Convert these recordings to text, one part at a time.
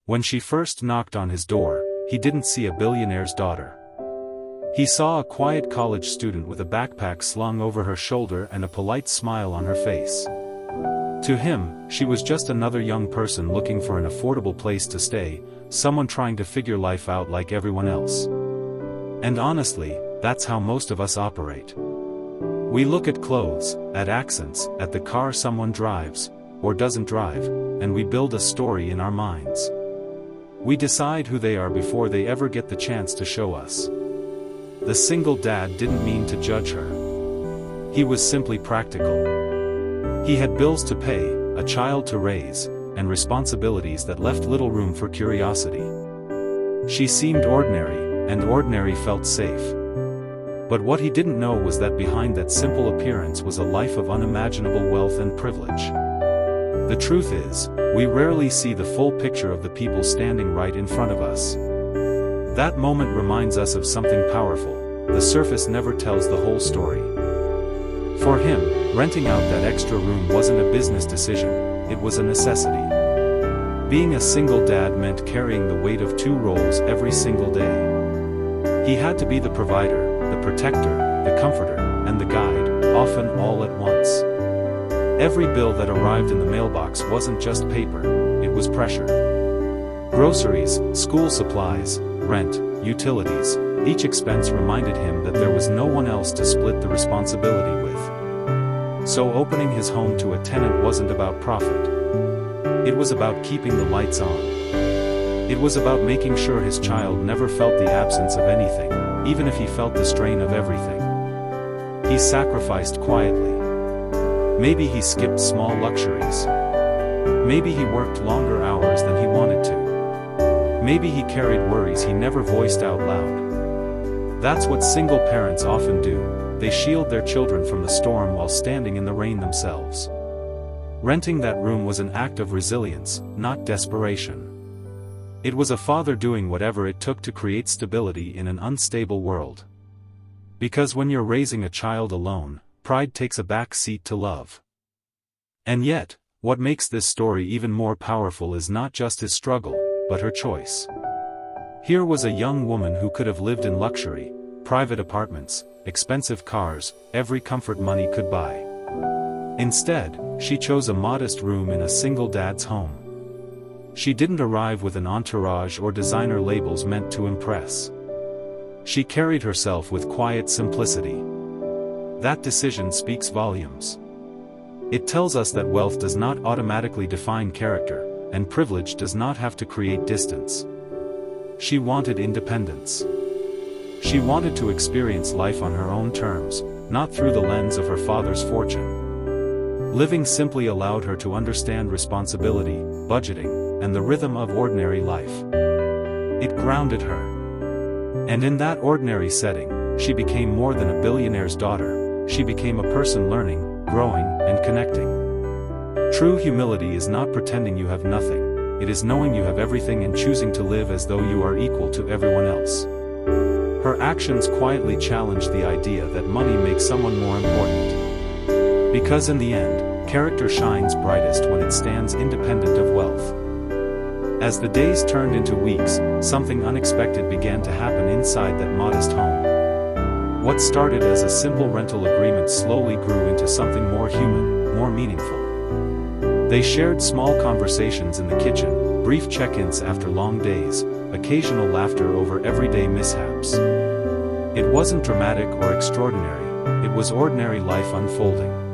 When she first knocked on his door, he didn't see a billionaire's daughter. He saw a quiet college student with a backpack slung over her shoulder and a polite smile on her face. To him, she was just another young person looking for an affordable place to stay, someone trying to figure life out like everyone else. And honestly, that's how most of us operate. We look at clothes, at accents, at the car someone drives, or doesn't drive, and we build a story in our minds. We decide who they are before they ever get the chance to show us. The single dad didn't mean to judge her. He was simply practical. He had bills to pay, a child to raise, and responsibilities that left little room for curiosity. She seemed ordinary, and ordinary felt safe. But what he didn't know was that behind that simple appearance was a life of unimaginable wealth and privilege. The truth is, we rarely see the full picture of the people standing right in front of us. That moment reminds us of something powerful: the surface never tells the whole story. For him, renting out that extra room wasn't a business decision, it was a necessity. Being a single dad meant carrying the weight of two roles every single day. He had to be the provider, the protector, the comforter, and the guide, often all at once. Every bill that arrived in the mailbox wasn't just paper, it was pressure. Groceries, school supplies, rent, utilities, each expense reminded him that there was no one else to split the responsibility with. So opening his home to a tenant wasn't about profit. It was about keeping the lights on. It was about making sure his child never felt the absence of anything, even if he felt the strain of everything. He sacrificed quietly. Maybe he skipped small luxuries. Maybe he worked longer hours than he wanted to. Maybe he carried worries he never voiced out loud. That's what single parents often do, they shield their children from the storm while standing in the rain themselves. Renting that room was an act of resilience, not desperation. It was a father doing whatever it took to create stability in an unstable world. Because when you're raising a child alone, pride takes a back seat to love. And yet, what makes this story even more powerful is not just his struggle, but her choice. Here was a young woman who could have lived in luxury, private apartments, expensive cars, every comfort money could buy. Instead, she chose a modest room in a single dad's home. She didn't arrive with an entourage or designer labels meant to impress. She carried herself with quiet simplicity. That decision speaks volumes. It tells us that wealth does not automatically define character, and privilege does not have to create distance. She wanted independence. She wanted to experience life on her own terms, not through the lens of her father's fortune. Living simply allowed her to understand responsibility, budgeting, and the rhythm of ordinary life. It grounded her. And in that ordinary setting, she became more than a billionaire's daughter, she became a person learning, growing, and connecting. True humility is not pretending you have nothing, it is knowing you have everything and choosing to live as though you are equal to everyone else. Her actions quietly challenged the idea that money makes someone more important. Because in the end, character shines brightest when it stands independent of wealth. As the days turned into weeks, something unexpected began to happen inside that modest home. What started as a simple rental agreement slowly grew into something more human, more meaningful. They shared small conversations in the kitchen, brief check-ins after long days, occasional laughter over everyday mishaps. It wasn't dramatic or extraordinary, it was ordinary life unfolding.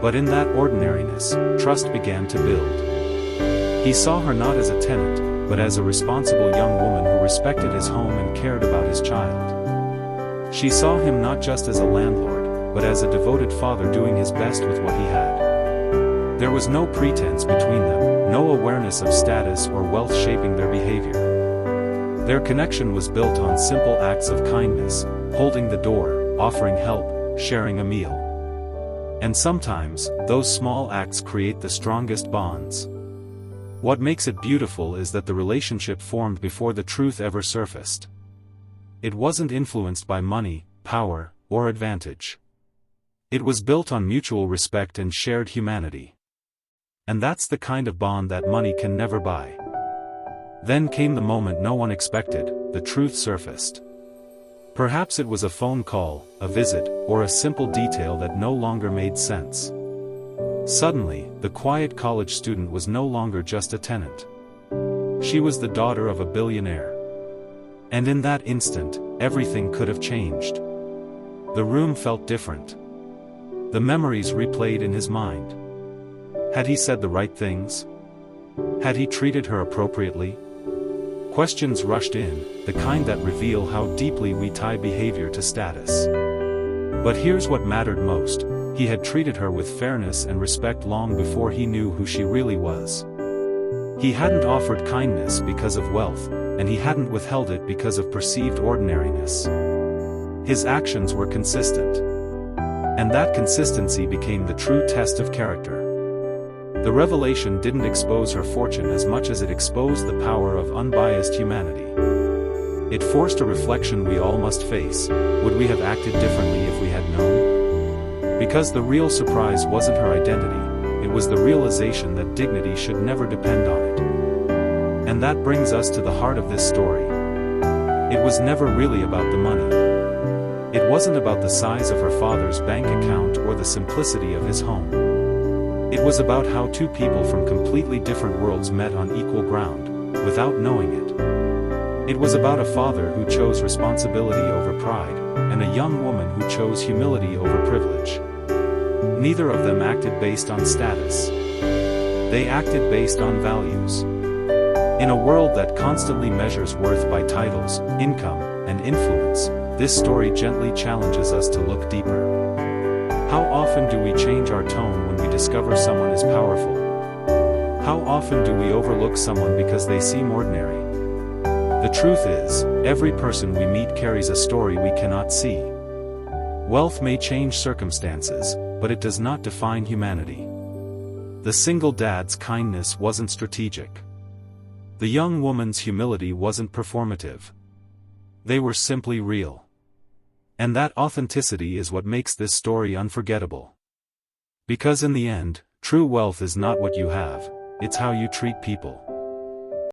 But in that ordinariness, trust began to build. He saw her not as a tenant, but as a responsible young woman who respected his home and cared about his child. She saw him not just as a landlord, but as a devoted father doing his best with what he had. There was no pretense between them, no awareness of status or wealth shaping their behavior. Their connection was built on simple acts of kindness, holding the door, offering help, sharing a meal. And sometimes, those small acts create the strongest bonds. What makes it beautiful is that the relationship formed before the truth ever surfaced. It wasn't influenced by money, power, or advantage. It was built on mutual respect and shared humanity. And that's the kind of bond that money can never buy. Then came the moment no one expected, the truth surfaced. Perhaps it was a phone call, a visit, or a simple detail that no longer made sense. Suddenly, the quiet college student was no longer just a tenant. She was the daughter of a billionaire. And in that instant, everything could have changed. The room felt different. The memories replayed in his mind. Had he said the right things? Had he treated her appropriately? Questions rushed in, the kind that reveal how deeply we tie behavior to status. But here's what mattered most: he had treated her with fairness and respect long before he knew who she really was. He hadn't offered kindness because of wealth, and he hadn't withheld it because of perceived ordinariness. His actions were consistent. And that consistency became the true test of character. The revelation didn't expose her fortune as much as it exposed the power of unbiased humanity. It forced a reflection we all must face: would we have acted differently if we had known? Because the real surprise wasn't her identity, it was the realization that dignity should never depend on it. And that brings us to the heart of this story. It was never really about the money. It wasn't about the size of her father's bank account or the simplicity of his home. It was about how two people from completely different worlds met on equal ground, without knowing it. It was about a father who chose responsibility over pride, and a young woman who chose humility over privilege. Neither of them acted based on status. They acted based on values. In a world that constantly measures worth by titles, income, and influence, this story gently challenges us to look deeper. How often do we change our tone when we discover someone is powerful? How often do we overlook someone because they seem ordinary? The truth is, every person we meet carries a story we cannot see. Wealth may change circumstances, but it does not define humanity. The single dad's kindness wasn't strategic. The young woman's humility wasn't performative. They were simply real. And that authenticity is what makes this story unforgettable. Because in the end, true wealth is not what you have, it's how you treat people.